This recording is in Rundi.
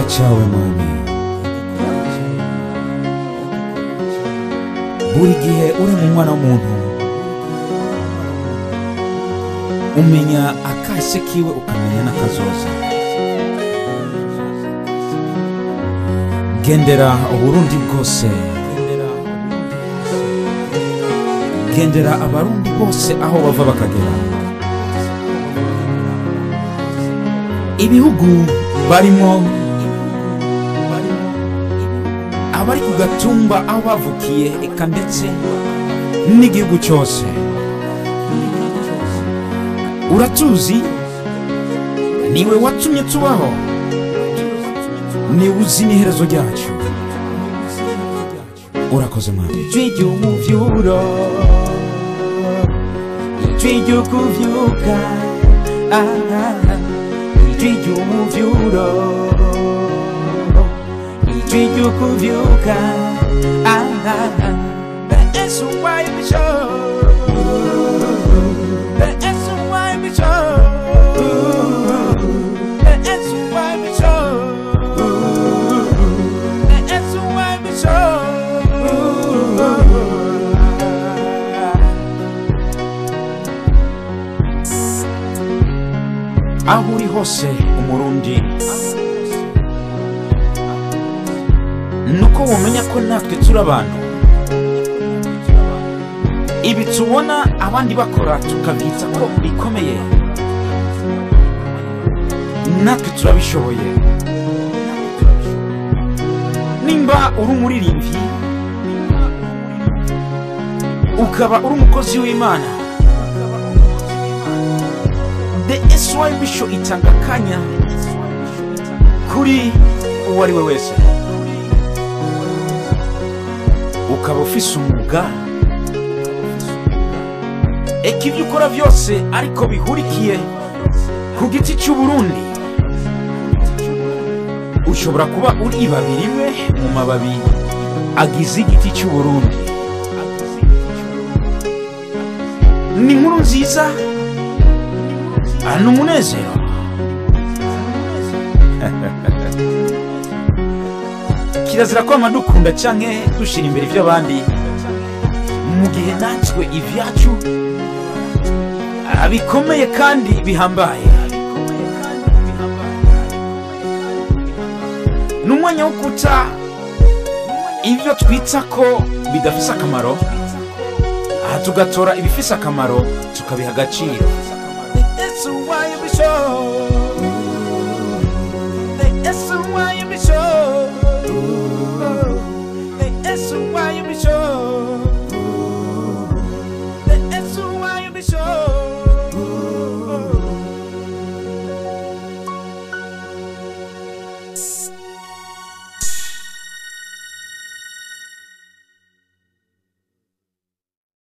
cyawe mwami buri gihe uri mu mwana w'umuntu umenya akahise kiwe ukamenya n'akazoza. Gendera uburundi bwose, gendera abarundi bose aho bava bakagera, ibihugu barimo, abari ku gatumba aho bavukiye, eka ndetse n'igihugu cyose. Uratuzi, niwe watumye tubaho, niwe uzi n'iherezo ryacu. Urakoze mwami. Ijwi ry'umuvyuro, ijwi ryo kuvyuka, ijwi ry'umuvyuro, ijwi ryo kuvyuka, that's why we show. Aho uri hose umurundi, nuko wumenya ko natwe turi abantu. Ibi tubona abandi bakora tukabyita ko bikomeye, natwe turabishoboye. Nimba uri umuririmbyi, ukaba uri umukozi w'Imana, The SYB Show itanga akanya kuri uwo ari we wese. Ukaba ufise umwuga, eka ibyo ukora byose ariko bihurikiye ku giti cy'Uburundi. Ushobora kuba uri ibabi rimwe mu mababi agize igiti cy'Uburundi. Ni inkuru nziza, ni umunezero. Kirazira kwama dukunda canke dushira imbere ivy'abandi mu gihe natwe ivyacu bikomeye kandi bihambaye. N'umwanya wo guta ivyo twita ko bidafise akamaro, tugatora ibifise akamaro tukabiha agaciro. That's why we show. That's why we show.